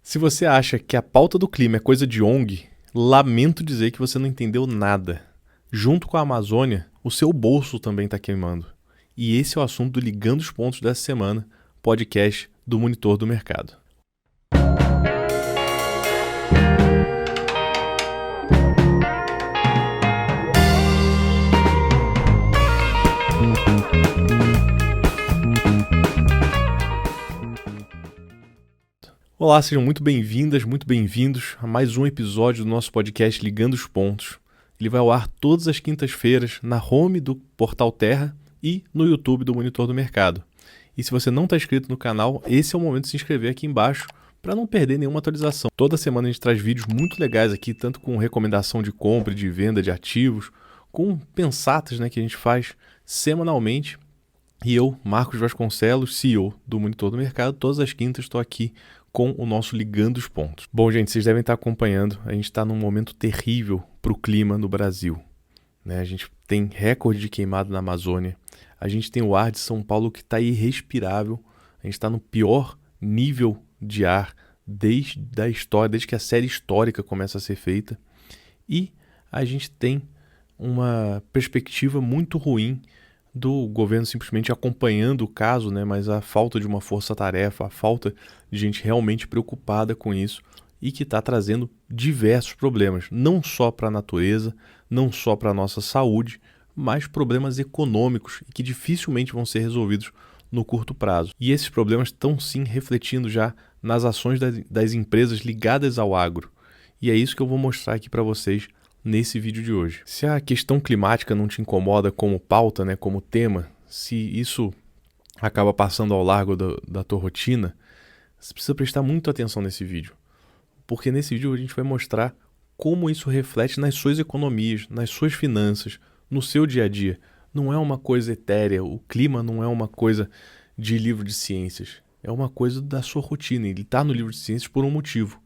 Se você acha que a pauta do clima é coisa de ONG, lamento dizer que você não entendeu nada. Junto com a Amazônia, o seu bolso também está queimando. E esse é o assunto do Ligando os Pontos dessa semana, podcast do Monitor do Mercado. Olá, sejam muito bem-vindas, muito bem-vindos a mais um episódio do nosso podcast Ligando os Pontos. Ele vai ao ar todas as quintas-feiras na home do Portal Terra e no YouTube do Monitor do Mercado. E se você não está inscrito no canal, esse é o momento de se inscrever aqui embaixo para não perder nenhuma atualização. Toda semana a gente traz vídeos muito legais aqui, tanto com recomendação de compra e de venda de ativos, com pensatas que a gente faz semanalmente. E eu, Marcos Vasconcelos, CEO do Monitor do Mercado, todas as quintas estou aqui com o nosso Ligando os Pontos. Bom, gente, vocês devem estar acompanhando, a gente está num momento terrível para o clima no Brasil. A gente tem recorde de queimado na Amazônia, a gente tem o ar de São Paulo que está irrespirável, a gente está no pior nível de ar desde que a série histórica começa a ser feita, e a gente tem uma perspectiva muito ruim do governo simplesmente acompanhando o caso, mas a falta de uma força-tarefa, a falta de gente realmente preocupada com isso e que está trazendo diversos problemas, não só para a natureza, não só para a nossa saúde, mas problemas econômicos e que dificilmente vão ser resolvidos no curto prazo. E esses problemas estão sim refletindo já nas ações das empresas ligadas ao agro. E é isso que eu vou mostrar aqui para vocês nesse vídeo de hoje. Se a questão climática não te incomoda como pauta, como tema, se isso acaba passando ao largo da tua rotina, você precisa prestar muito atenção nesse vídeo. Porque nesse vídeo a gente vai mostrar como isso reflete nas suas economias, nas suas finanças, no seu dia a dia. Não é uma coisa etérea, o clima não é uma coisa de livro de ciências. É uma coisa da sua rotina. Ele está no livro de ciências por um motivo.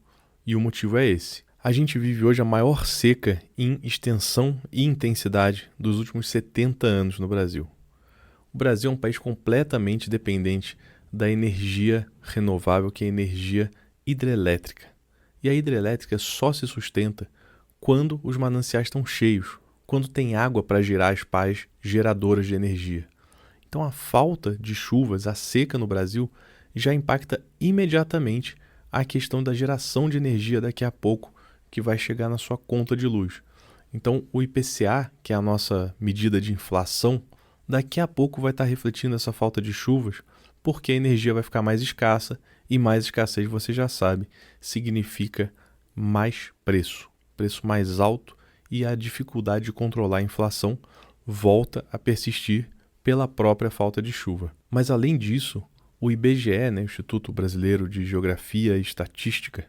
E o motivo é esse. A gente vive hoje a maior seca em extensão e intensidade dos últimos 70 anos no Brasil. O Brasil é um país completamente dependente da energia renovável, que é a energia hidrelétrica. E a hidrelétrica só se sustenta quando os mananciais estão cheios, quando tem água para gerar as pás geradoras de energia. Então a falta de chuvas, a seca no Brasil, já impacta imediatamente a questão da geração de energia daqui a pouco, que vai chegar na sua conta de luz. Então, o IPCA, que é a nossa medida de inflação, daqui a pouco vai estar refletindo essa falta de chuvas, porque a energia vai ficar mais escassa, e mais escassez, você já sabe, significa mais preço mais alto, e a dificuldade de controlar a inflação volta a persistir pela própria falta de chuva. Mas, além disso, o IBGE, o Instituto Brasileiro de Geografia e Estatística,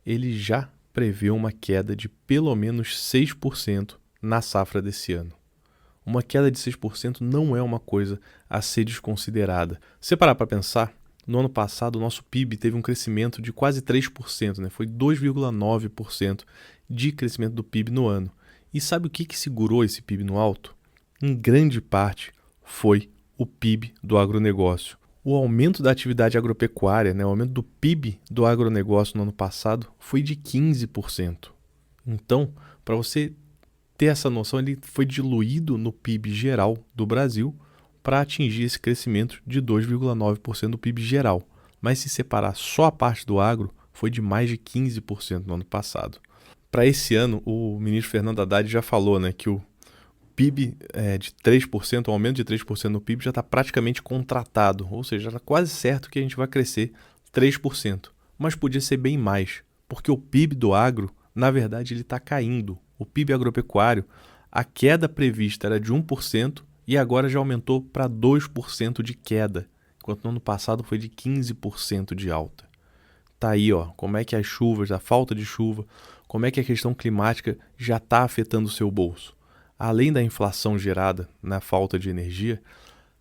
ele já prevê uma queda de pelo menos 6% na safra desse ano. Uma queda de 6% não é uma coisa a ser desconsiderada. Se parar para pensar, no ano passado o nosso PIB teve um crescimento de quase 3%, foi 2,9% de crescimento do PIB no ano. E sabe o que segurou esse PIB no alto? Em grande parte foi o PIB do agronegócio. O aumento da atividade agropecuária, o aumento do PIB do agronegócio no ano passado foi de 15%. Então, para você ter essa noção, ele foi diluído no PIB geral do Brasil para atingir esse crescimento de 2,9% do PIB geral. Mas se separar só a parte do agro, foi de mais de 15% no ano passado. Para esse ano, o ministro Fernando Haddad já falou que o PIB de 3%, o aumento de 3% no PIB já está praticamente contratado, ou seja, já está quase certo que a gente vai crescer 3%. Mas podia ser bem mais, porque o PIB do agro, na verdade, ele está caindo. O PIB agropecuário, a queda prevista era de 1% e agora já aumentou para 2% de queda, enquanto no ano passado foi de 15% de alta. Tá aí, como é que as chuvas, a falta de chuva, como é que a questão climática já está afetando o seu bolso. Além da inflação gerada na falta de energia,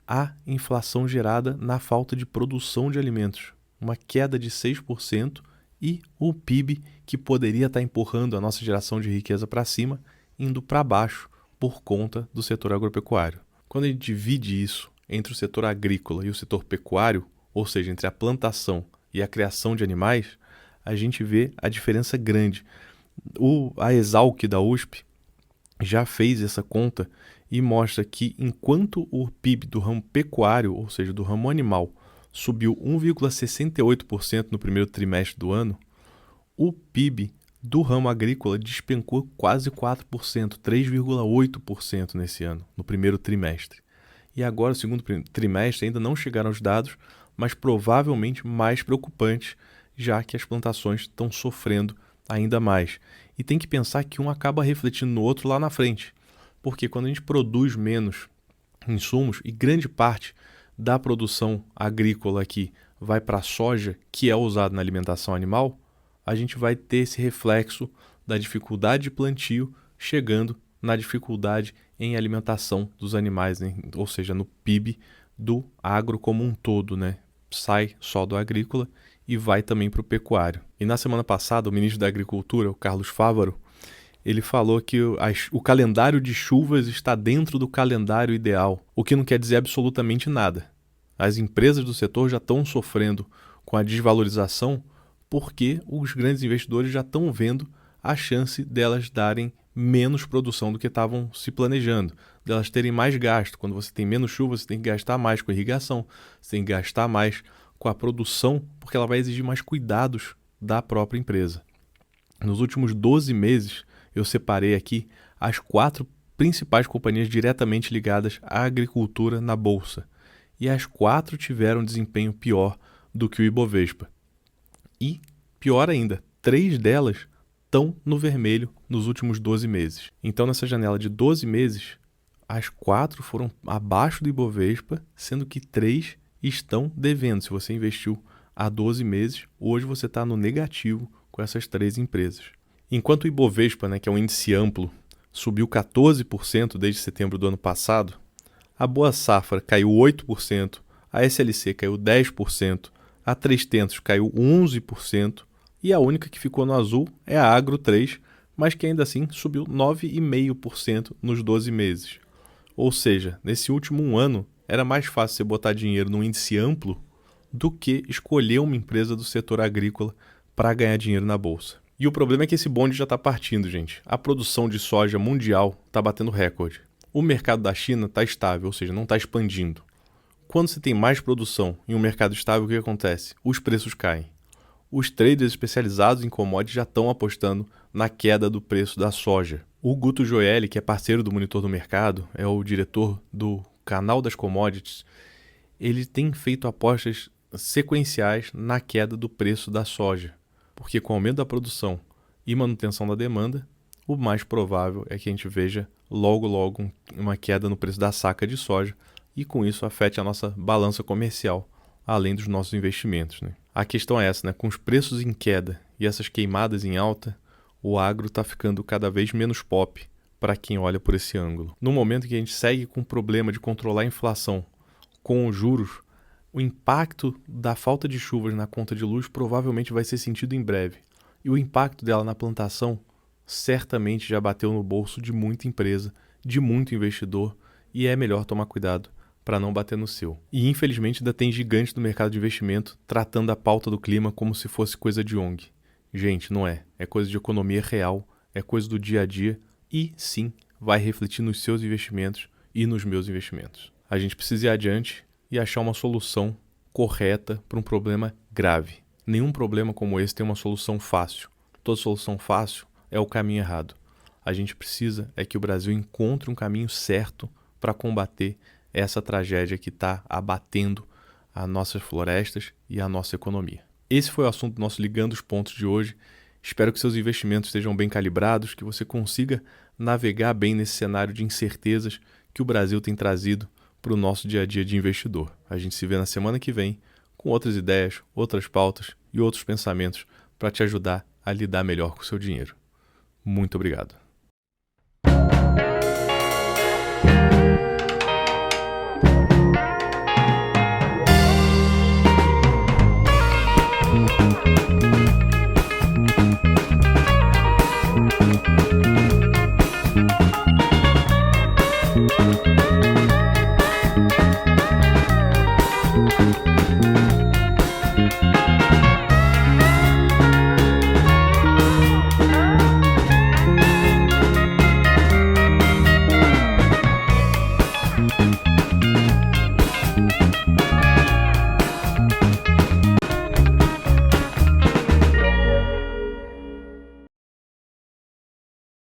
há inflação gerada na falta de produção de alimentos. Uma queda de 6% e o PIB, que poderia estar empurrando a nossa geração de riqueza para cima, indo para baixo por conta do setor agropecuário. Quando a gente divide isso entre o setor agrícola e o setor pecuário, ou seja, entre a plantação e a criação de animais, a gente vê a diferença grande. A Exalc da USP já fez essa conta e mostra que enquanto o PIB do ramo pecuário, ou seja, do ramo animal, subiu 1,68% no primeiro trimestre do ano, o PIB do ramo agrícola despencou quase 4%, 3,8% nesse ano, no primeiro trimestre. E agora, o segundo trimestre, ainda não chegaram os dados, mas provavelmente mais preocupantes, já que as plantações estão sofrendo ainda mais. E tem que pensar que um acaba refletindo no outro lá na frente, porque quando a gente produz menos insumos, e grande parte da produção agrícola aqui vai para a soja, que é usada na alimentação animal, a gente vai ter esse reflexo da dificuldade de plantio chegando na dificuldade em alimentação dos animais, né? Ou seja, no PIB do agro como um todo, né? Sai só do agrícola e vai também para o pecuário. E na semana passada, o ministro da Agricultura, o Carlos Fávaro, ele falou que o calendário de chuvas está dentro do calendário ideal, o que não quer dizer absolutamente nada. As empresas do setor já estão sofrendo com a desvalorização porque os grandes investidores já estão vendo a chance delas darem menos produção do que estavam se planejando, delas terem mais gasto. Quando você tem menos chuva, você tem que gastar mais com irrigação, você tem que gastar mais com a produção, porque ela vai exigir mais cuidados da própria empresa. Nos últimos 12 meses, eu separei aqui as 4 principais companhias diretamente ligadas à agricultura na Bolsa. E as 4 tiveram desempenho pior do que o Ibovespa. E, pior ainda, 3 delas estão no vermelho nos últimos 12 meses. Então, nessa janela de 12 meses, as 4 foram abaixo do Ibovespa, sendo que 3 estão devendo. Se você investiu há 12 meses, hoje você está no negativo com essas 3 empresas. Enquanto o Ibovespa, né, que é um índice amplo, subiu 14% desde setembro do ano passado, a Boa Safra caiu 8%, a SLC caiu 10%, a 3tentos caiu 11%, e a única que ficou no azul é a Agro 3, mas que ainda assim subiu 9,5% nos 12 meses. Ou seja, nesse último ano, era mais fácil você botar dinheiro num índice amplo do que escolher uma empresa do setor agrícola para ganhar dinheiro na bolsa. E o problema é que esse bonde já está partindo, gente. A produção de soja mundial está batendo recorde. O mercado da China está estável, ou seja, não está expandindo. Quando você tem mais produção em um mercado estável, o que acontece? Os preços caem. Os traders especializados em commodities já estão apostando na queda do preço da soja. O Guto Gioeli, que é parceiro do Monitor do Mercado, é o diretor do canal das commodities, ele tem feito apostas sequenciais na queda do preço da soja. Porque com o aumento da produção e manutenção da demanda, o mais provável é que a gente veja logo uma queda no preço da saca de soja e com isso afete a nossa balança comercial, além dos nossos investimentos, né? A questão é essa, né? Com os preços em queda e essas queimadas em alta, o agro está ficando cada vez menos pop para quem olha por esse ângulo. No momento que a gente segue com o problema de controlar a inflação com os juros, o impacto da falta de chuvas na conta de luz provavelmente vai ser sentido em breve. E o impacto dela na plantação certamente já bateu no bolso de muita empresa, de muito investidor, e é melhor tomar cuidado para não bater no seu. E infelizmente ainda tem gigantes do mercado de investimento tratando a pauta do clima como se fosse coisa de ONG. Gente, não é. É coisa de economia real, é coisa do dia a dia e, sim, vai refletir nos seus investimentos e nos meus investimentos. A gente precisa ir adiante e achar uma solução correta para um problema grave. Nenhum problema como esse tem uma solução fácil. Toda solução fácil é o caminho errado. A gente precisa é que o Brasil encontre um caminho certo para combater essa tragédia que está abatendo as nossas florestas e a nossa economia. Esse foi o assunto do nosso Ligando os Pontos de hoje. Espero que seus investimentos estejam bem calibrados, que você consiga navegar bem nesse cenário de incertezas que o Brasil tem trazido para o nosso dia a dia de investidor. A gente se vê na semana que vem com outras ideias, outras pautas e outros pensamentos para te ajudar a lidar melhor com o seu dinheiro. Muito obrigado.